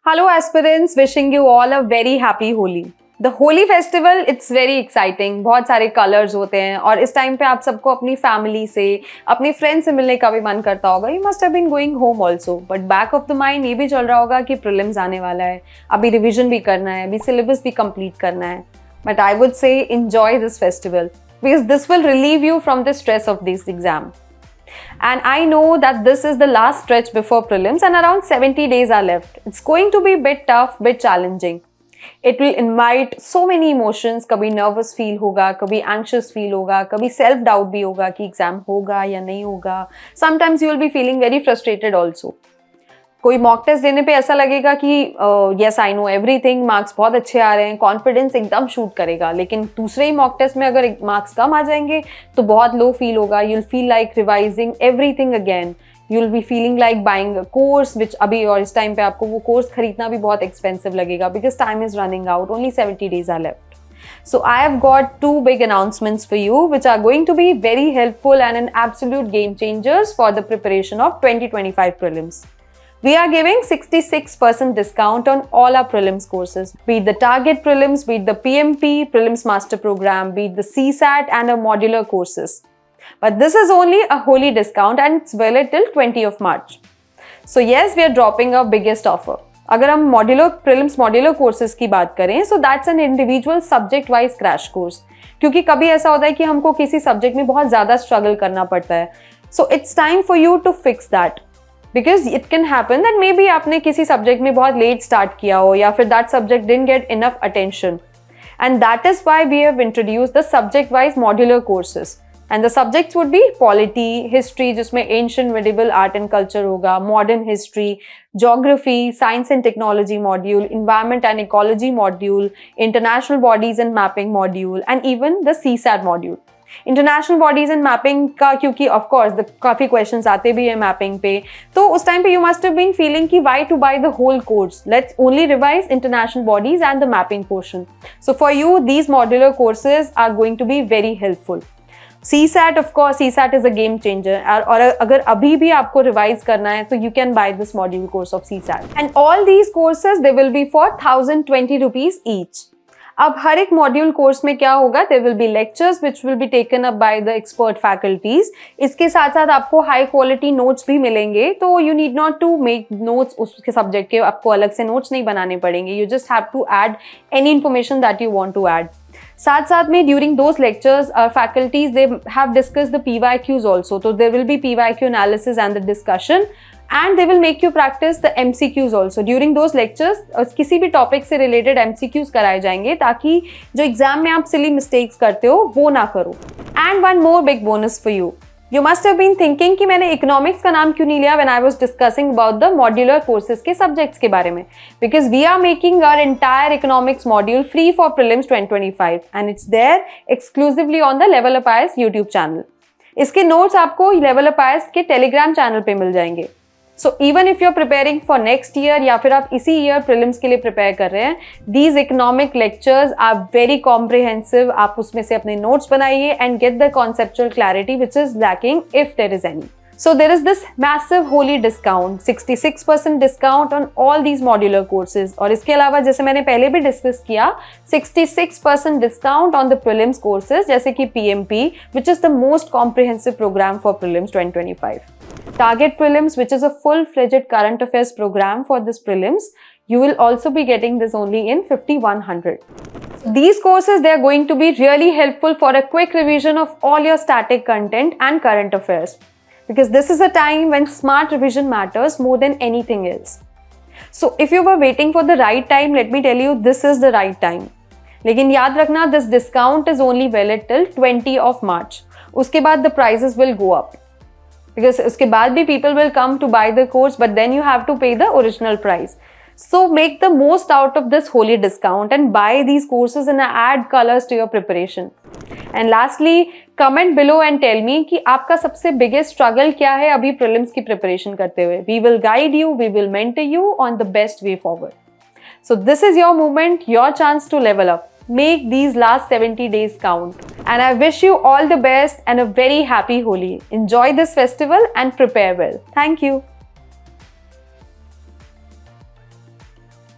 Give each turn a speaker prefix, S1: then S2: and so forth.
S1: Hello aspirants, wishing you all a very happy Holi. The Holi festival, it's very exciting. बहुत सारे colours होते हैं और इस टाइम पे आप सबको अपनी फैमिली से, अपने फ्रेंड से मिलने का भी मन करता होगा. You must have been going home also, but back of the mind ये भी चल रहा होगा कि प्रीलिम्स आने वाला है, अभी रिविजन भी करना है, अभी सिलेबस भी कंप्लीट करना है. But I would say enjoy this festival because this will relieve you from the stress of this exam. And I know that this is the last stretch before prelims and around 70 days are left. It's going to be a bit tough, bit challenging. It will invite so many emotions. कभी nervous feel होगा, कभी anxious feel होगा, कभी self doubt भी होगा कि exam होगा या नहीं होगा. Sometimes you will be feeling very frustrated also. कोई मॉक टेस्ट देने पे ऐसा लगेगा कि yes I know everything, marks बहुत अच्छे आ रहे हैं, कॉन्फिडेंस एकदम शूट करेगा. लेकिन दूसरे ही मॉक टेस्ट में अगर मार्क्स कम आ जाएंगे तो बहुत लो फील होगा. You will feel like revising everything again. You will be feeling like buying a course which अभी और इस टाइम पे आपको वो कोर्स खरीदना भी बहुत एक्सपेंसिव लगेगा because time is running out. Only 70 days are left. So I have got two big announcements for you which are going to be very helpful and an absolute game changers for the preparation of 2025 prelims. We are giving 66% discount on all our prelims courses, be it the target prelims, be it the PMP, prelims master program, be it the CSAT and our modular courses. But this is only a Holi discount and it's valid till 20th of March. So yes, we are dropping our biggest offer. अगर हम prelims modular courses की बात करें, so that's an individual subject wise crash course. क्योंकि कभी ऐसा होता है कि हमको किसी subject में बहुत ज़्यादा struggle करना पड़ता है. So it's time for you to fix that. Because it can happen that maybe आपने किसी subject में बहुत late start किया हो या फिर that subject didn't get enough attention. And that is why we have introduced the subject-wise modular courses. And the subjects would be polity, history जिसमें ancient medieval art and culture होगा, modern history, geography, science and technology module, environment and ecology module, international bodies and mapping module, and even the CSAT module. International bodies and mapping का क्योंकि of course काफ़ी questions आते भी हैं mapping पे, तो उस टाइम पे you must have been feeling कि why to buy the whole course, let's only revise international bodies and the mapping portion. So for you these modular courses are going to be very helpful. CSAT, of course, CSAT is a game changer. और अगर अभी भी आपको revise करना है तो you can buy this module course of CSAT. And all these courses they will be for 1020 rupees each. अब हर एक मॉड्यूल कोर्स में क्या होगा, there will be lectures which will be taken up by the expert faculties. इसके साथ साथ आपको high quality notes भी मिलेंगे, तो you need not to make notes उसके सब्जेक्ट के, आपको अलग से नोट्स नहीं बनाने पड़ेंगे. You just have to add any information that you want to add. साथ साथ में during those lectures faculties they have discuss the PYQs also, तो there will be PYQ analysis and the discussion. And they will make you practice the MCQs also. During those lectures, किसी भी topic से related MCQs कराए जाएंगे ताकि जो exam में आप सिली मिस्टेक्स करते हो वो ना करो. And one more big bonus for you. You must have been thinking कि मैंने इकोनॉमिक्स का नाम क्यों नहीं लिया when I was discussing about the modular courses के subjects के बारे में. Because we are making our entire economics module free for prelims 2025 and it's there exclusively on the Level Up IAS YouTube channel. इसके notes आपको Level Up IAS के Telegram channel पे मिल जाएंगे. So even if you're preparing for next year या फिर आप इसी year prelims के लिए prepare कर रहे हैं, these economic lectures are very comprehensive. आप उसमें से अपने notes बनाइए and get the conceptual clarity which is lacking if there is any. So there is this massive Holi discount, 66% discount on all these modular courses. और इसके अलावा जैसे मैंने पहले भी डिस्कस किया, 66% discount on the prelims courses जैसे कि PMP, which is the most comprehensive program for prelims 2025. Target prelims, which is a full-fledged current affairs program for this prelims, you will also be getting this only in 5100. These courses, they are going to be really helpful for a quick revision of all your static content and current affairs. Because this is a time when smart revision matters more than anything else. So if you were waiting for the right time, let me tell you, this is the right time. लेकिन याद रखना, this discount is only valid till 20th of March. उसके बाद the prices will go up. Because उसके बाद भी people will come to buy the course, but then you have to pay the original price. So make the most out of this Holi discount and buy these courses and add colors to your preparation. And lastly, comment below and tell me कि आपका सबसे biggest struggle क्या है अभी prelims की preparation करते हुए. We will guide you, we will mentor you on the best way forward. So this is your moment, your chance to level up. Make these last 70 days count. And I wish you all the best and a very happy Holi. Enjoy this festival and prepare well. Thank you.